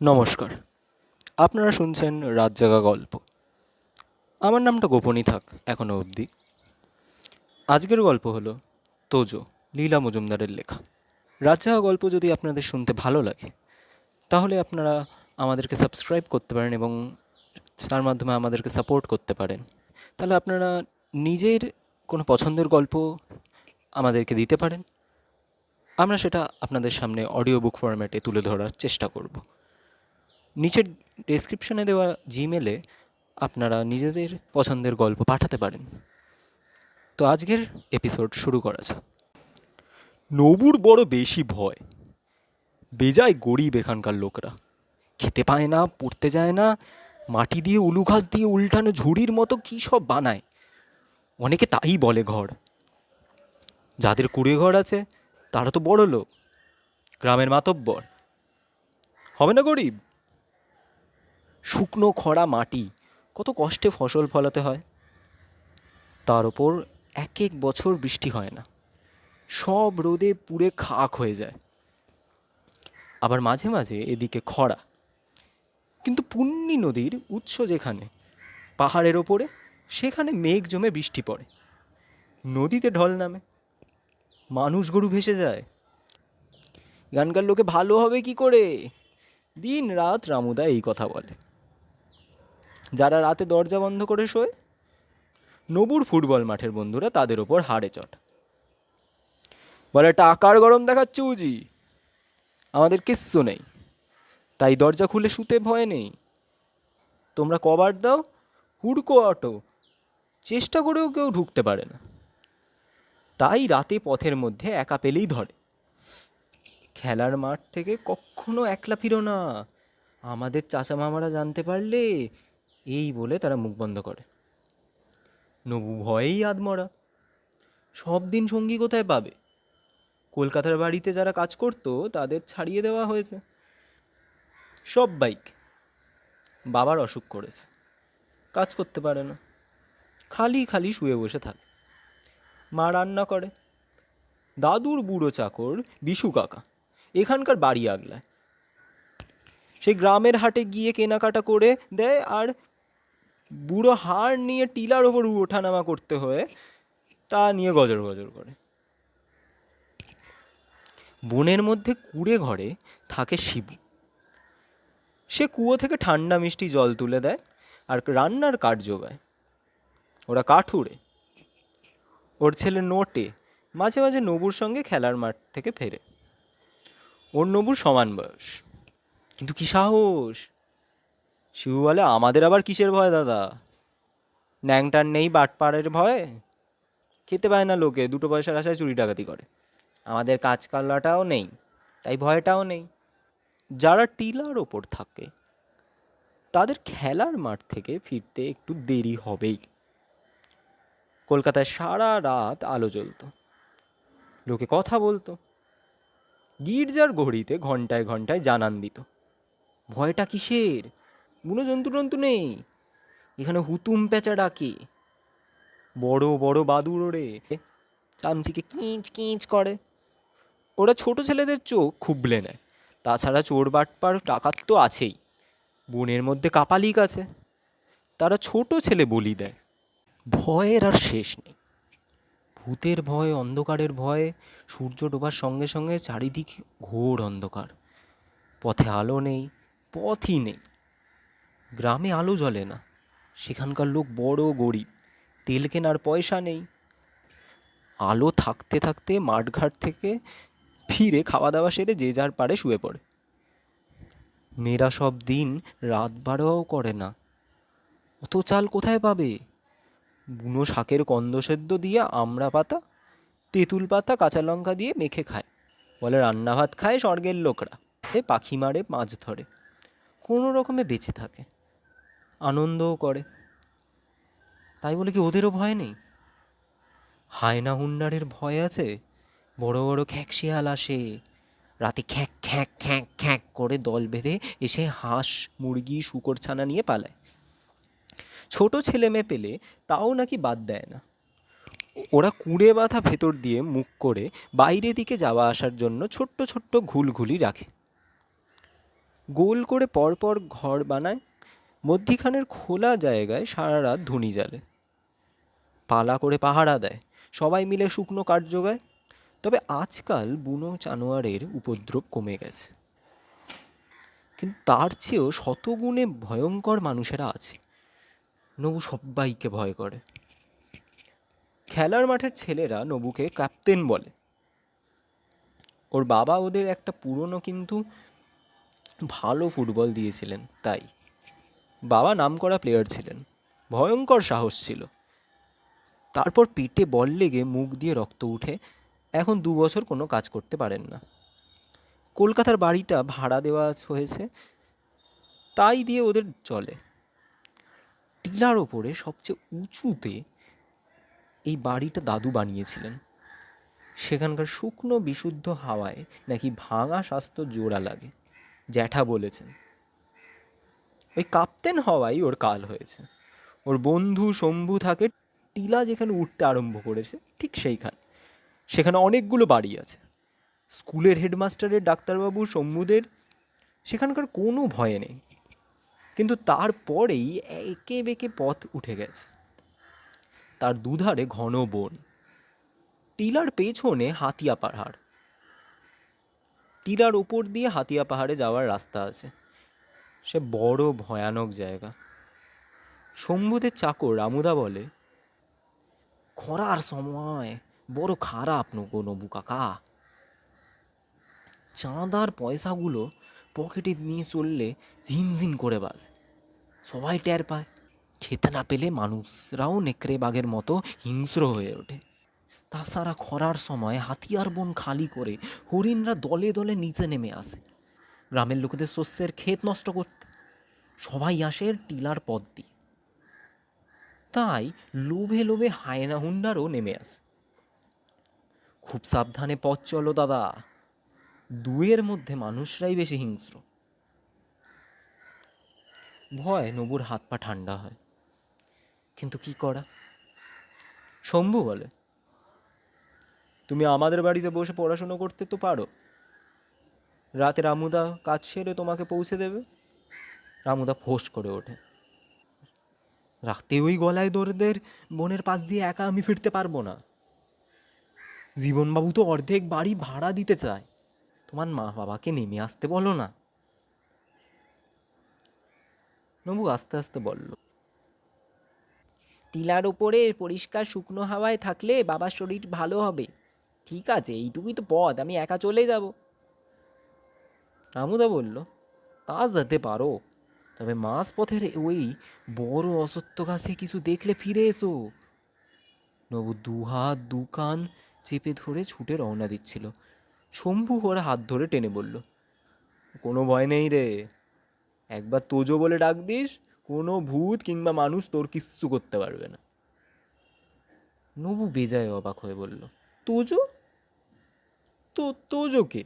নমস্কার, আপনারা শুনছেন রাত জাগা গল্প। আমার নামটা গোপনই থাক এখনও অবধি। আজকের গল্প হলো তোজো, লীলা মজুমদারের লেখা। রাত জাগা গল্প যদি আপনাদের শুনতে ভালো লাগে তাহলে আপনারা আমাদেরকে সাবস্ক্রাইব করতে পারেন এবং তার মাধ্যমে আমাদেরকে সাপোর্ট করতে পারেন। তাহলে আপনারা নিজের কোনো পছন্দের গল্প আমাদেরকে দিতে পারেন, আমরা সেটা আপনাদের সামনে অডিও বুক ফরম্যাটে তুলে ধরার চেষ্টা করব। নিচের ডেসক্রিপশনে দেওয়া জিমেলে আপনারা নিজেদের পছন্দের গল্প পাঠাতে পারেন। তো আজকের এপিসোড শুরু করা যাক। নবুর বড় বেশি ভয়, বেজায় গরিব এখানকার লোকরা। খেতে পায় না, পড়তে যায় না, মাটি দিয়ে উলু ঘাস দিয়ে উল্টানো ঝুড়ির মতো কী সব বানায়। অনেকে তাই বলে ঘর। যাদের কুড়ে ঘর আছে তারা তো বড় লোক, গ্রামের মাতব্বর। হবে না গরিব? শুকনো খরা মাটি, কত কষ্টে ফসল ফলাতে হয়। তার ওপর এক এক বছর বৃষ্টি হয় না, সব রোদে পুড়ে খাক হয়ে যায়। আবার মাঝে মাঝে এদিকে খরা। কিন্তু পুণ্যি নদীর উৎস যেখানে, পাহাড়ের ওপরে, সেখানে মেঘ জমে বৃষ্টি পড়ে, নদীতে ঢল নামে, মানুষ গরু ভেসে যায়। এখানকার লোকে ভালো হবে কি করে? দিন রাত রামুদা এই কথা বলে। যারা রাতে দরজা বন্ধ করে শোয়, নবুর ফুটবল মাঠের বন্ধুরা তাদের ওপর হাড়ে চট। বলে, টাকার গরম দেখাচ্ছে উজি, আমাদের কিচ্ছু নেই, তাই দরজা খুলে শুতে ভয় নেই। তোমরা কভার দাও, হুড়কো অটো, চেষ্টা করেও কেউ ঢুকতে পারে না। তাই রাতে পথের মধ্যে একা পেলেই ধরে। খেলার মাঠ থেকে কখনো একলা ফিরো না, আমাদের চাচা মামারা জানতে পারলে, এই বলে তারা মুখ বন্ধ করে। নবু ভয়েই আধমরা। সব দিন সঙ্গী কোথায় পাবে? কলকাতার বাড়িতে যারা কাজ করতো তাদের ছাড়িয়ে দেওয়া হয়েছে। সব বাইক। বাবার অসুখ করেছে, কাজ করতে পারে না, খালি খালি শুয়ে বসে থাকে। মা রান্না করে। দাদুর বুড়ো চাকর বিশু কাকা এখানকার বাড়ি আগলায়। সেই গ্রামের হাটে গিয়ে কেনাকাটা করে দেয়, আর বুড়ো হাড় নিয়ে টিলার ওপর ওঠানামা করতে হয়ে তা নিয়ে গজর গজর করে। বনের মধ্যে কুড়ে ঘরে থাকে শিবু। সে কুয়ো থেকে ঠান্ডা মিষ্টি জল তুলে দেয় আর রান্নার কাঠ জোগায়। ওরা কাঠুরে। ওর ছেলে নোটে মাঝে মাঝে নবুর সঙ্গে খেলার মাঠ থেকে ফেরে। ওর নবুর সমান বয়স, কিন্তু কি সাহস! শিবু বলে, আমাদের আবার কিসের ভয় দাদা? ন্যাংটার নেই বাটপাড়ের ভয়? খেতে পায় না লোকে, দুটো পয়সার আশায় চুরি ডাকাতি করে। আমাদের কাজ কাল্লাটাও নেই, তাই ভয়টাও নেই। যারা টিলার ওপর থাকে তাদের খেলার মাঠ থেকে ফিরতে একটু দেরি হবেই। কলকাতায় সারা রাত আলো জ্বলতো, লোকে কথা বলতো, গির্জার ঘড়িতে ঘন্টায় ঘন্টায় জানান দিত। ভয়টা কিসের? বুনো জন্তু টন্তু নেই, এখানে হুতুম পেঁচা ডাকে, বড় বড় বাদুড় ওড়ে, চামচিকে কিঁচ কিঁচ করে। ওরা ছোট ছেলেদের চোখ খুবলে নেয়। তাছাড়া চোর বাটপার ডাকাত তো আছেই, বনের মধ্যে কাপালিক আছে, তারা ছোট ছেলে বলি দেয়। ভয়ের আর শেষ নেই। ভূতের ভয়, অন্ধকারের ভয়। সূর্য ডোবার সঙ্গে সঙ্গে চারিদিকে ঘোর অন্ধকার, পথে আলো নেই, পথই নেই। গ্রামে আলো জ্বলে না, সেখানকার লোক বড় গরিব, তেল কেনার পয়সা নেই। আলো থাকতে থাকতে মাঠঘাট থেকে ফিরে খাওয়া দাওয়া সেরে যে যার পাড়ে শুয়ে পড়ে। মেয়েরা সব দিন রাত বাড়াও করে না। অত চাল কোথায় পাবে? বুনো শাকের কন্দ সেদ্ধ দিয়ে আমড়া পাতা, তেঁতুল পাতা, কাঁচা লঙ্কা দিয়ে মেখে খায়। বলে, রান্না ভাত খায় স্বর্গের লোকরা। এ পাখি মারে, মাছ ধরে, কোনো রকমে বেঁচে থাকে, আনন্দও করে। তাই বলে কি ওদেরও ভয় নেই? হায়না হুন্ডারের ভয় আছে। বড় বড় খ্যাঁকশিয়াল আসে, রাতে খ্যাঁক খ্যাঁক খ্যাঁক খ্যাঁক করে দল বেঁধে এসে হাঁস, মুরগি, শূকর ছানা নিয়ে পালায়। ছোট ছেলে মেয়ে পেলে তাও নাকি বাদ দেয় না। ওরা কুঁড়ে বাঁধা ভেতর দিয়ে মুখ করে বাইরে দিকে যাওয়া আসার জন্য ছোট্ট ছোট্ট ঘুলঘুলি রাখে। গোল করে পরপর ঘর বানায়, মধ্যিখানের খোলা জায়গায় সারা রাত ধুনি জ্বালে, পালা করে পাহারা দেয়, সবাই মিলে শুকনো কাঠ জোগায়। তবে আজকাল বুনো জানোয়ারের উপদ্রব কমে গেছে, কিন্তু তার চেয়েও শতগুণে ভয়ঙ্কর মানুষেরা আছে। নবু সব্বাইকে ভয় করে। খেলার মাঠের ছেলেরা নবুকে ক্যাপ্টেন বলে। ওর বাবা ওদের একটা পুরনো কিন্তু ভালো ফুটবল দিয়েছিলেন তাই। বাবা নামকরা প্লেয়ার ছিলেন, ভয়ঙ্কর সাহস ছিল। তারপর পেটে বল লেগে মুখ দিয়ে রক্ত উঠে এখন 2 বছর কোনো কাজ করতে পারেন না। কলকাতার বাড়িটা ভাড়া দেওয়া হয়েছে, তাই দিয়ে ওদের চলে। টিলার ওপরে সবচেয়ে উঁচুতে এই বাড়িটা দাদু বানিয়েছিলেন। সেখানকার শুকনো বিশুদ্ধ হাওয়ায় নাকি ভাঙা স্বাস্থ্য জোড়া লাগে, জ্যাঠা বলেছেন। ওই কাপ্তেন হওয়াই ওর কাল হয়েছে। ওর বন্ধু শম্ভু থাকে টিলা যেখানে উঠতে আরম্ভ করেছে ঠিক সেইখানে। সেখানে অনেকগুলো বাড়ি আছে। স্কুলের হেডমাস্টারের, ডাক্তারবাবু, শম্ভুদের সেখানকার কোনো ভয় নেই। কিন্তু তারপরেই একে বেঁকে পথ উঠে গেছে। তার দুধারে ঘন বন, টিলার পেছনে হাতিয়া পাহাড়। টিলার ওপর দিয়ে হাতিয়া পাহাড়ে যাওয়ার রাস্তা আছে। সে বড় ভয়ানক জায়গা। শম্ভুদের চাকর রামুদা বলে, খরার সময় বড় খারাপ নবু কাকা। চাঁদার পয়সাগুলো পকেটে নিয়ে চললে ঝিনঝিন করে বাজে, সবাই টের পায়। খেতে না পেলে মানুষরাও নেকড়ে বাঘের মতো হিংস্র হয়ে ওঠে। তাছাড়া খরার সময় হাতিয়ার বন খালি করে হরিণরা দলে দলে নিচে নেমে আসে গ্রামের লোকেদের শস্যের ক্ষেত নষ্ট করতে। সবাই আসে টিলার পথ দিয়ে, তাই লোভে লোভে হায়না হুন্ডারও নেমে আসে। খুব সাবধানে পথ চলো দাদা, দুয়ের মধ্যে মানুষরাই বেশি হিংস্র। ভয় নবুর হাত পা ঠান্ডা হয়, কিন্তু কি করা। শম্ভু বলে, তুমি আমাদের বাড়িতে বসে পড়াশুনো করতে তো পারো, রাতে রামুদা কাজ সেরে তোমাকে পৌঁছে দেবে। রামুদা ফোঁস করে ওঠে, রাতে ওই গলায় দোরদের বনের পাশ দিয়ে একা আমি ফিরতে পারবো না। জীবনবাবু তো অর্ধেক বাড়ি ভাড়া দিতে চায়, তোমার মা বাবাকে নেমে আসতে বলো না। নবু আস্তে আস্তে বলল, টিলার ওপরে পরিষ্কার শুকনো হাওয়ায় থাকলে বাবার শরীর ভালো হবে। ঠিক আছে, এইটুকুই তো পথ, আমি একা চলে যাব। রামুদা বলল, তা যেতে পারো, তবে মাঝ পথের ওই বড় অসত্য গাছে কিছু দেখলে ফিরে এসো। নবু দুহাত দু কান চেপে ধরে ছুটে রওনা দিচ্ছিল। শম্ভু ওর হাত ধরে টেনে বলল, কোনো ভয় নেই রে, একবার তোজো বলে ডাক দিস, কোনো ভূত কিংবা মানুষ তোর কিচ্ছু করতে পারবে না। নবু বেজায় অবাক হয়ে বলল, তোজো? তোজোকে?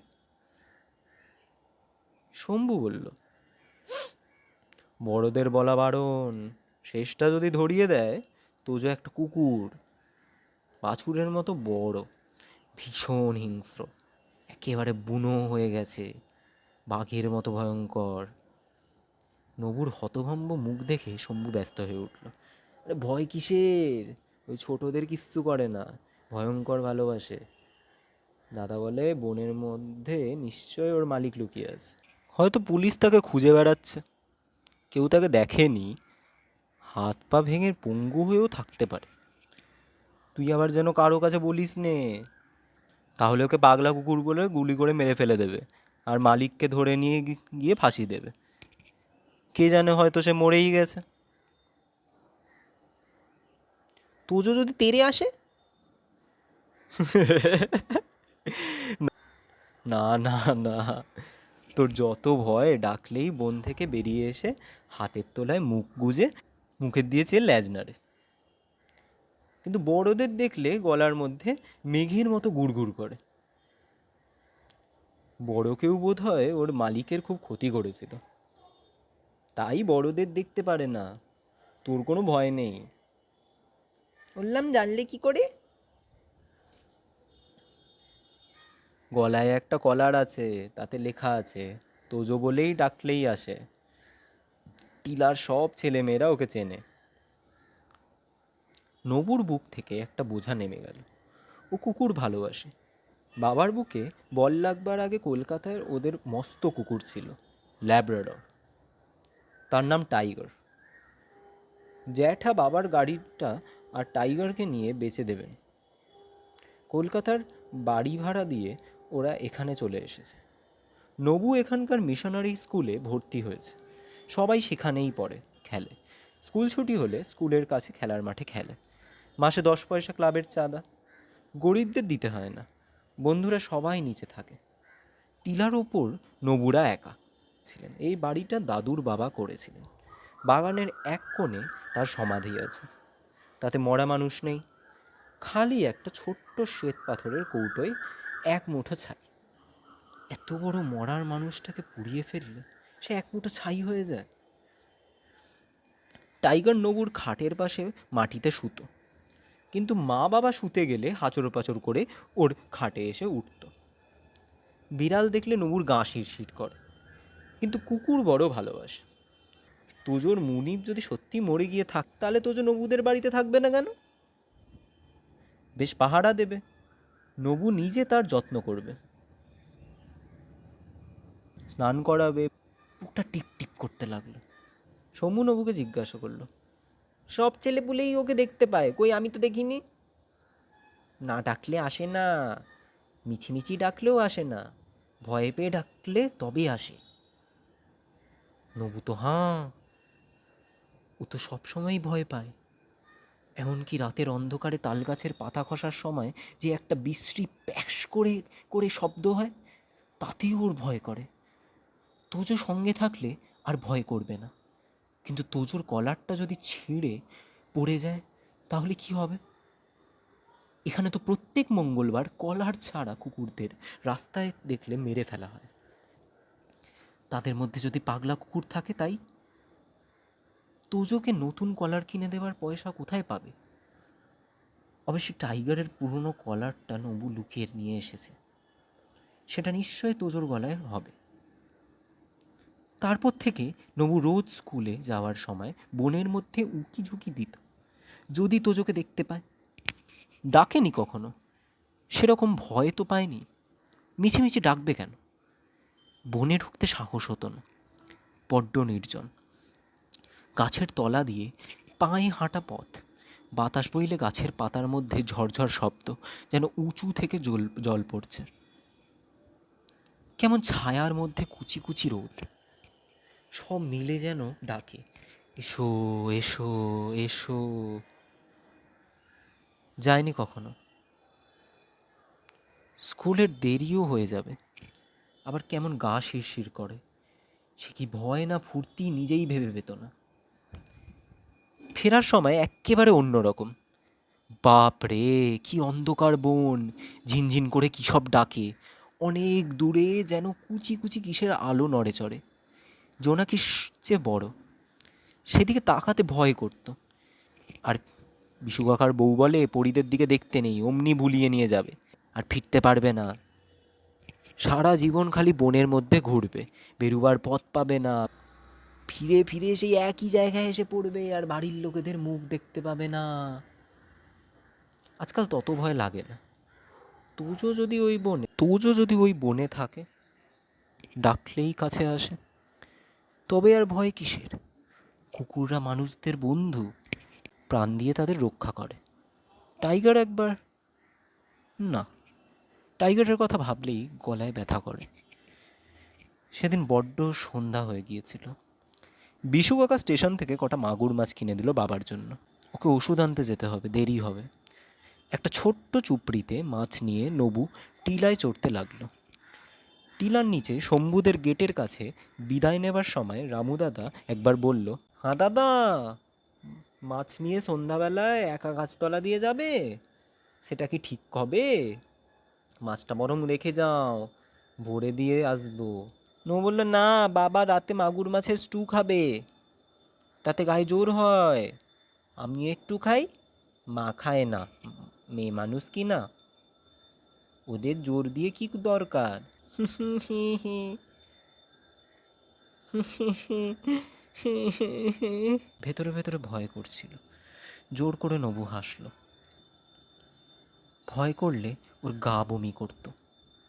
শম্ভু বলল, বড়দের বলা বারণ, শেষটা যদি ধরিয়ে দেয়। তোজো একটা কুকুর, বাছুরের মতো বড়, ভীষণ হিংস্র, একেবারে বুনো হয়ে গেছে, বাঘের মতো ভয়ঙ্কর। নবুর হতভম্ব মুখ দেখে শম্ভু ব্যস্ত হয়ে উঠল। আরে ভয় কিসের, ওই ছোটদের কিচ্ছু করে না, ভয়ঙ্কর ভালোবাসে। দাদা বলে বনের মধ্যে নিশ্চয় ওর মালিক লুকিয়ে আছে, হয়তো পুলিশ তাকে খুঁজে বেড়াচ্ছে, কেউ তাকে দেখেনি, হাত পা ভেঙে পঙ্গু হয়েও থাকতে পারে। তুই আবার যেন কারো কাছে বলিস নে, তাহলে ওকে পাগলা কুকুর বলে গুলি করে মেরে ফেলে দেবে আর মালিককে ধরে নিয়ে গিয়ে ফাঁসি দেবে। কে জানে, হয়তো সে মরেই গেছে। তোজো যদি তেড়ে আসে? না না না, তোর যত ভয়, ডাকলেই বন থেকে বেরিয়ে এসে হাতের তলায় মুখ গুজে মুখের দিয়ে চেয়ে ল্যাজ নাড়ে। কিন্তু বড়দের দেখলে গলার মধ্যে মেঘের মতো গুড়গুড় করে। বড় কেউ বোধ হয় ওর মালিকের খুব ক্ষতি করেছিল, তাই বড়দের দেখতে পারে না। তোর কোনো ভয় নেই। বললাম, জানলে কি করে? গলায় একটা কলার আছে, তাতে লেখা আছে তোজো বলেই ডাকলেই আসে। টিলার সব ছেলেমেয়েরা ওকে চেনে। নবুর বুক থেকে একটা বোঝা নেমে গেল। ও কুকুর ভালোবাসে। বাবার বুকে বল লাগবার আগে কলকাতায় ওদের মস্ত কুকুর ছিল, ল্যাব্রাডর। তার নাম টাইগার। জ্যাঠা বাবার গাড়িটা আর টাইগারকে নিয়ে বেচে দেবেন। কলকাতার বাড়ি ভাড়া দিয়ে ওরা এখানে চলে এসেছে। নবু এখানকার মিশনারি স্কুলে ভর্তি হয়েছে। সবাই সেখানেই পড়ে, খেলে। স্কুল ছুটি হলে স্কুলের কাছে খেলার মাঠে খেলে। মাসে 10 পয়সা ক্লাবের চাঁদা। গরিবদের দিতে হয় না। বন্ধুরা সবাই নিচে থাকে। টিলার ওপর নবুরা একা ছিলেন। এই বাড়িটা দাদুর বাবা করেছিলেন। বাগানের এক কোণে তার সমাধি আছে। তাতে মরা মানুষ নেই, খালি একটা ছোট্ট শ্বেত পাথরের কৌটোয় এক মুঠো ছাই। এত বড় মরার মানুষটাকে পুড়িয়ে ফেললে সে এক মুঠো ছাই হয়ে যায়। টাইগার নবুর খাটের পাশে মাটিতে শুতো, কিন্তু মা বাবা শুতে গেলে হাঁচর পাচর করে ওর খাটে এসে উঠত। বিড়াল দেখলে নবুর গা শিরশির করে, কিন্তু কুকুর বড় ভালোবাসে। তোজোর মুনিব যদি সত্যি মরে গিয়ে থাক, তাহলে তোজো নবুদের বাড়িতে থাকবে না কেন? বেশ পাহারা দেবে। নবু নিজে তার যত্ন করবে, স্নান করাবে। বুকটা টিপ টিপ করতে লাগলো। সমু নবুকে জিজ্ঞাসা করলো, সব ছেলেপুলেই ওকে দেখতে পায়, কই আমি তো দেখিনি। না ডাকলে আসে না, মিছিমিছি ডাকলেও আসে না, ভয় পেয়ে ডাকলে তবে আসে। নবু তো হাঁ, ও তো সবসময়ই ভয় পায়। এমনকি রাতের অন্ধকারে তাল গাছের পাতা খসার সময় যে একটা বিশ্রী প্যাস করে করে শব্দ হয়, তাতেও ওর ভয় করে। তোজো সঙ্গে থাকলে আর ভয় করবে না, কিন্তু তোজোর কলারটা যদি ছিঁড়ে পড়ে যায় তাহলে কি হবে? এখানে তো প্রত্যেক মঙ্গলবার কলার ছাড়া কুকুরদের রাস্তায় দেখলে মেরে ফেলা হয়। তাদের মধ্যে যদি পাগলা কুকুর থাকে, তাই তোজোকে নতুন কলার কিনে দেওয়ার পয়সা কোথায় পাবে? অবশ্যই টাইগারের পুরনো কলারটা নবু লুকিয়ে নিয়ে এসেছে, সেটা নিশ্চয়ই তোজোর গলায় হবে। তারপর থেকে নবু রোজ স্কুলে যাওয়ার সময় বনের মধ্যে উকি ঝুঁকি দিত, যদি তোজোকে দেখতে পায়। ডাকেনি কখনো, সেরকম ভয় তো পায়নি। মিছিমিছি ডাকবে কেন? বনে ঢুকতে সাহস হতো না, বড্ড নির্জন। গাছের তলা দিয়ে পায়ে হাঁটা পথ, বাতাস বইলে গাছের পাতার মধ্যে ঝরঝর শব্দ, যেন উঁচু থেকে জল পড়ছে। কেমন ছায়ার মধ্যে কুচি কুচি রোদ, সব মিলে যেন ডাকে, এসো এসো এসো। যায়নি কখনো। স্কুলের দেরিও হয়ে যাবে, আবার কেমন গা শিরশির করে। সে কি ভয় না ফুর্তি নিজেই ভেবে পেত না। ফেরার সময় এক্কেবারে অন্যরকম। বাপ রে, কি অন্ধকার বন, ঝিনঝিন করে কী সব ডাকে। অনেক দূরে যেন কুচি কুচি কিসের আলো নড়ে চড়ে, জোনাকির চেয়ে বড়। সেদিকে তাকাতে ভয় করত। আর বিশু কাকার বউ বলে, পরীদের দিকে দেখতে নেই, অমনি ভুলিয়ে নিয়ে যাবে, আর ফিরতে পারবে না। সারা জীবন খালি বনের মধ্যে ঘুরবে, বেরুবার পথ পাবে না। ফিরে ফিরে সেই একই জায়গায় এসে পড়বে, আর বাড়ির লোকেদের মুখ দেখতে পাবে না। আজকাল তত ভয় লাগে না। তোজো যদি ওই বনে থাকে, ডাকলেই কাছে আসে, তবে আর ভয় কিসের? কুকুররা মানুষদের বন্ধু, প্রাণ দিয়ে তাদের রক্ষা করে। টাইগার একবার না, টাইগারের কথা ভাবলেই গলায় ব্যথা করে। সেদিন বড্ড সন্ধ্যা হয়ে গিয়েছিল। বিশু কাকা স্টেশন থেকে কটা মাগুর মাছ কিনে দিল বাবার জন্য। ওকে ওষুধ আনতে যেতে হবে, দেরি হবে। একটা ছোট্ট চুপড়িতে মাছ নিয়ে নবু টিলায় চড়তে লাগলো। টিলার নিচে শম্ভুদের গেটের কাছে বিদায় নেবার সময় রামু দাদা একবার বলল, হ্যাঁ দাদা, মাছ নিয়ে সন্ধ্যাবেলায় একা গাছতলা দিয়ে যাবে? সেটা কি ঠিক হবে? মাছটা বরং রেখে যাও, ভোরে দিয়ে আসবো। নবু বলল, না বাবা, রাতে মাগুর মাছের স্টু খাবে, তাতে গায়ে জোর হয়। আমিও একটু খাই, মা খায় না, মেয়ে মানুষ কি না, ওদের জোর দিয়ে কি দরকার। ভেতরে ভেতরে ভয় করছিল। জোর করে নবু হাসল। ভয় করলে ওর গা বমি করত,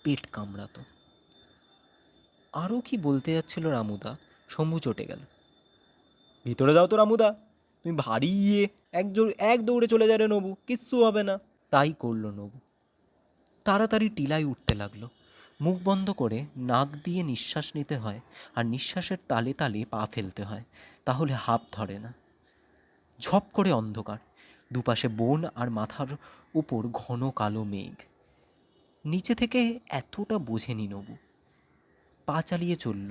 পেট কামড়াতো। আরও কি বলতে যাচ্ছিল রামুদা, শম্ভু চটে গেল। ভিতরে যাও তো রামুদা, তুমি ভারী ইয়ে। এক দৌড়ে চলে যায় রে নবু, কিচ্ছু হবে না। তাই করলো নবু। তাড়াতাড়ি টিলায় উঠতে লাগলো। মুখ বন্ধ করে নাক দিয়ে নিঃশ্বাস নিতে হয়, আর নিঃশ্বাসের তালে তালে পা ফেলতে হয়, তাহলে হাঁপ ধরে না। ঝপ করে অন্ধকার, দুপাশে বন আর মাথার উপর ঘন কালো মেঘ। নিচে থেকে এতটা বোঝেনি নবু। পা চালিয়ে চলল।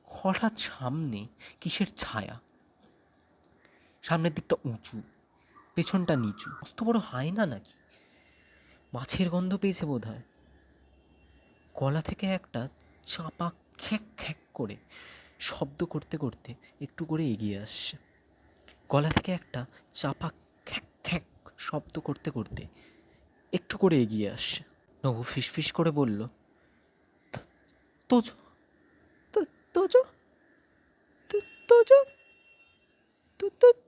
হঠাৎ সামনে কিসের ছায়া। সামনের দিকটা উঁচু, পেছনটা নিচু। মস্ত বড় হায়না নাকি? মাছের গন্ধ পেয়েছে বোধ হয়। গলা থেকে একটা চাপা খ্যাক খ্যাক করে শব্দ করতে করতে একটু করে এগিয়ে আসছে। গলা থেকে একটা চাপা খ্যাক খ্যাক শব্দ করতে করতে একটু করে এগিয়ে আসছে। নবু ফিসফিস করে বলল, তোজো, তোজো, তোজো,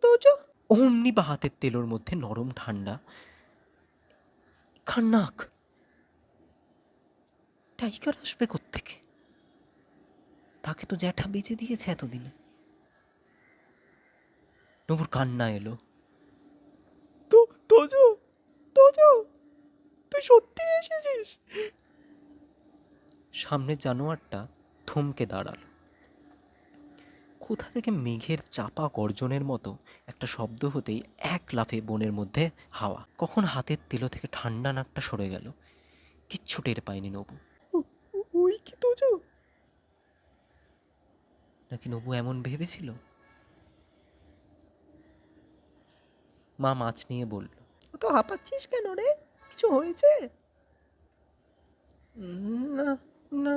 তোজো। অমনি বা হাতের তেলোর মধ্যে নরম ঠান্ডা খান্নাক। টাইগার আসবে কোত্থেকে? তাকে তো জ্যাঠা বেঁচে দিয়েছে এতদিনে। নবুর কান্না এলো। তোজো, তোজো, তুই সত্যি এসেছিস? সামনের জানোয়ারটা থমকে দাঁড়াল। কোথা থেকে মেঘের চাপা গর্জনের মতো একটা শব্দ হতেই এক লাফে বনের মধ্যে হাওয়া। কখন হাতের তেলো থেকে ঠান্ডা নাকটা সরে গেল, কিচ্ছু টের পায়নি নবু। ওই কি তোজো? নাকি নবু এমন ভেবেছিল? মা মাছ নিয়ে বলল, তো হাঁপাচ্ছিস কেন রে? কিছু হয়েছে? না, না,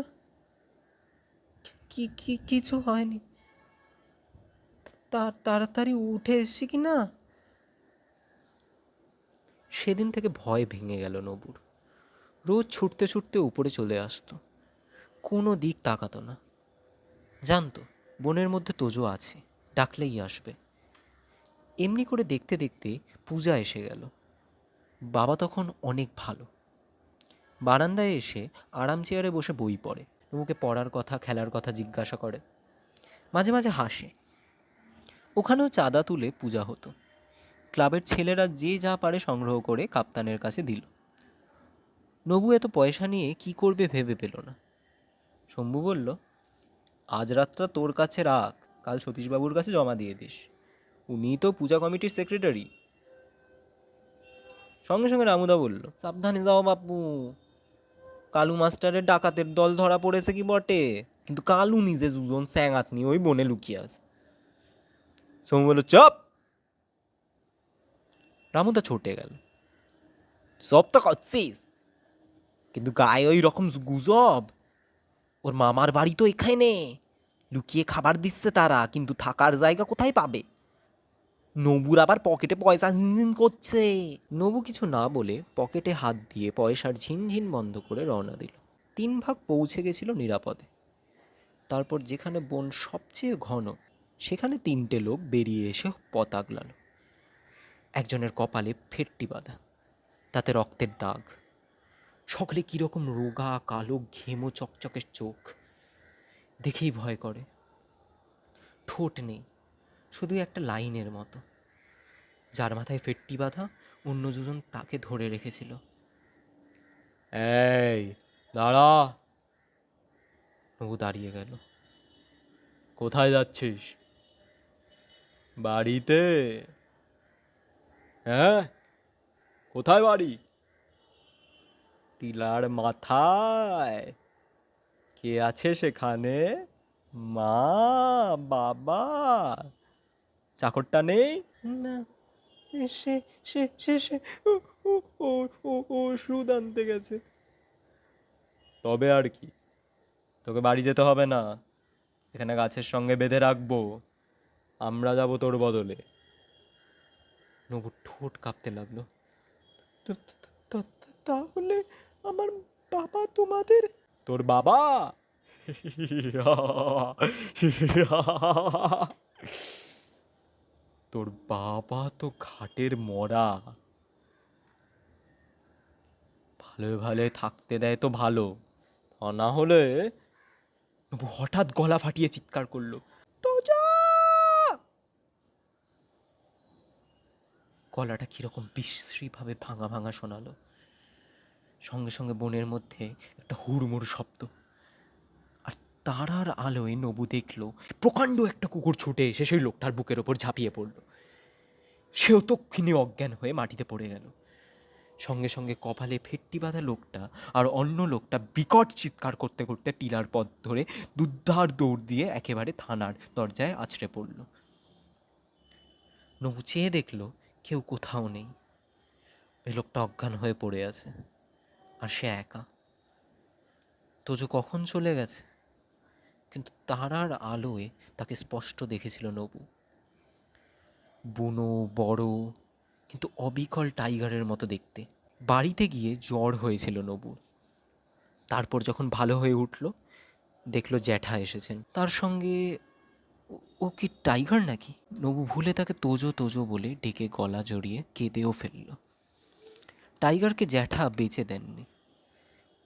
কিছু হয়নি। তাড়াতাড়ি উঠে এসছি কি না। সেদিন থেকে ভয় ভেঙে গেল নবুর। রোজ ছুটতে ছুটতে উপরে চলে আসতো, কোনো দিক তাকাতো না। জানতো বনের মধ্যে তোজো আছে, ডাকলেই আসবে। এমনি করে দেখতে দেখতে পূজা এসে গেল। বাবা তখন অনেক ভালো। বারান্দায় এসে আরাম চেয়ারে বসে বই পড়ে। নবুকে পড়ার কথা, খেলার কথা জিজ্ঞাসা করে। মাঝে মাঝে হাসে। ওখানেও চাঁদা তুলে পূজা হতো। ক্লাবের ছেলেরা যে যা পারে সংগ্রহ করে কাপ্তানের কাছে দিল। নবু এত পয়সা নিয়ে কি করবে ভেবে পেল না। শম্ভু বলল, আজ রাতটা তোর কাছে রাখ, কাল সতীশবাবুর কাছে জমা দিয়ে দিস। উনিই তো পূজা কমিটির সেক্রেটারি। সঙ্গে সঙ্গে রামুদা বলল, সাবধানে যাও বাপু, কালু মাস্টারের ডাকাতের দল ধরা পড়েছে কি বটে, কিন্তু কালু নিজে দুজন স্যাঙাত নিয়ে ওই বনে লুকিয়ে আছে। শম্ভু বলল, চপ। রামুদা ছুটে গেল। সব তো করছিস, কিন্তু গায়ে ওই রকম গুজব। ওর মামার বাড়ি তো এখানে, লুকিয়ে খাবার দিচ্ছে তারা, কিন্তু থাকার জায়গা কোথায় পাবে? নবুর আবার পকেটে পয়সা ঝিনঝিন করছে। নবু কিছু না বলে পকেটে হাত দিয়ে পয়সার ঝিনঝিন বন্ধ করে রওনা দিল। 3 ভাগ পৌঁছে গেছিল নিরাপদে। তারপর যেখানে বন সবচেয়ে ঘন, সেখানে 3টে লোক বেরিয়ে এসে পথ আগলাল। একজনের কপালে ফেটটি বাঁধা, তাতে রক্তের দাগ। সকলে কীরকম রোগা, কালো, ঘেমো চকচকের চোখ, দেখেই ভয় করে। ঠোঁট নেই, শুধু একটা লাইনের মতো। যার মাথায় ফেটটি বাঁধা, অন্য দুজন তাকে ধরে রেখেছিল। এই দাঁড়া। নবু দাঁড়িয়ে গেল। কোথায় যাচ্ছিস? বাড়িতে। হ্যাঁ, কোথায় বাড়ি? টিলার মাথায়। কে আছে সেখানে? মা, বাবা, চাকরটা নেই? না, সে সে সে সে ও ও ও ও ওষুধ আনতে গেছে। তবে আর কি, তোকে বাড়ি যেতে হবে না, এখানে গাছের সঙ্গে বেঁধে রাখবো, আমরা যাব তোর বদলে। নবুর ঠোঁট কাঁপতে লাগলো। তাহলে আমার বাবা তোমাদের? তোর বাবা তোর বাবা তো ঘাটের মরা, ভালো ভালো থাকতে দেয় তো ভালো, তা না হলে। নবু হঠাৎ গলা ফাটিয়ে চিৎকার করলো, তোজো! গলাটা কিরকম বিশ্রীভাবে ভাঙা ভাঙা শোনালো। সঙ্গে সঙ্গে বনের মধ্যে একটা হুড়মুড় শব্দ, আর তারার আলোয় নবু দেখলো প্রকাণ্ড একটা কুকুর ছুটে এসে সেই লোকটার বুকের ওপর ঝাঁপিয়ে পড়ল। সেও তক্ষুনি অজ্ঞান হয়ে মাটিতে পড়ে গেল। সঙ্গে সঙ্গে কপালে ফেট্টি বাঁধা লোকটা আর অন্য লোকটা বিকট চিৎকার করতে করতে টিলার পথ ধরে দুদ্ধার দৌড় দিয়ে একেবারে থানার দরজায় আছড়ে পড়ল। নবু চেয়ে দেখলো কেউ কোথাও নেই। ওই লোকটা অজ্ঞান হয়ে পড়ে আছে, আর সে একা। তোজো কখন চলে গেছে, কিন্তু তারার আলোয় তাকে স্পষ্ট দেখেছিল নবু। বুনো, বড়, কিন্তু অবিকল টাইগারের মতো দেখতে। বাড়িতে গিয়ে জ্বর হয়েছিল নবুর। তারপর যখন ভালো হয়ে উঠল, দেখলো জ্যাঠা এসেছেন তার সঙ্গে। ও কি টাইগার নাকি? নবু ভুলে তাকে তোজো তোজো বলে ডেকে গলা জড়িয়ে কেঁদেও ফেলল। টাইগারকে জ্যাঠা বেঁচে দেননি,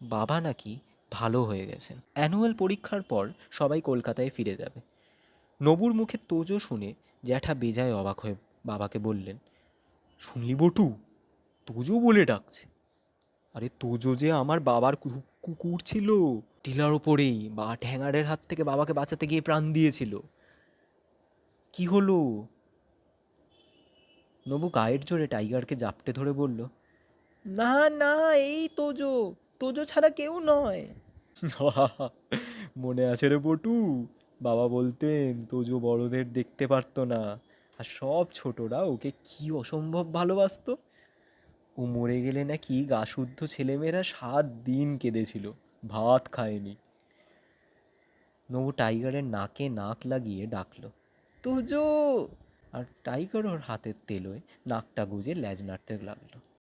বাবা নাকি ভালো হয়ে গেছেন। অ্যানুয়াল পরীক্ষার পর সবাই কলকাতায় ফিরে যাবে। নবুর মুখে তোজো শুনে জ্যাঠা বেজায় অবাক হয়ে বাবাকে বললেন, শুনলি বটু, তোজো বলে ডাকছে। আরে তোজো যে আমার বাবার কুকুর ছিল, টিলার ওপরেই বা ঠ্যাঙারের হাত থেকে বাবাকে বাঁচাতে গিয়ে প্রাণ দিয়েছিল। কি হলো? নবু গায়ের জোরে টাইগারকে জাপটে ধরে বলল, না না, এই তোজো, তোজো ছাড়া কেউ নয়। মনে আছে রে বটু, বাবা বলতেন তোজো বড়দের দেখতে পারতো না, আর সব ছোটরা ওকে কি অসম্ভব ভালোবাসতো। ও মরে গেলে নাকি গা শুদ্ধ ছেলেমেয়েরা 7 দিন কেঁদেছিল, ভাত খায়নি। নবু টাইগারের নাকে নাক লাগিয়ে ডাকলো, তোজো! আর টাইগার ওর হাতের তেলোয় নাকটা গুজে ল্যাজ নাড়তে লাগলো।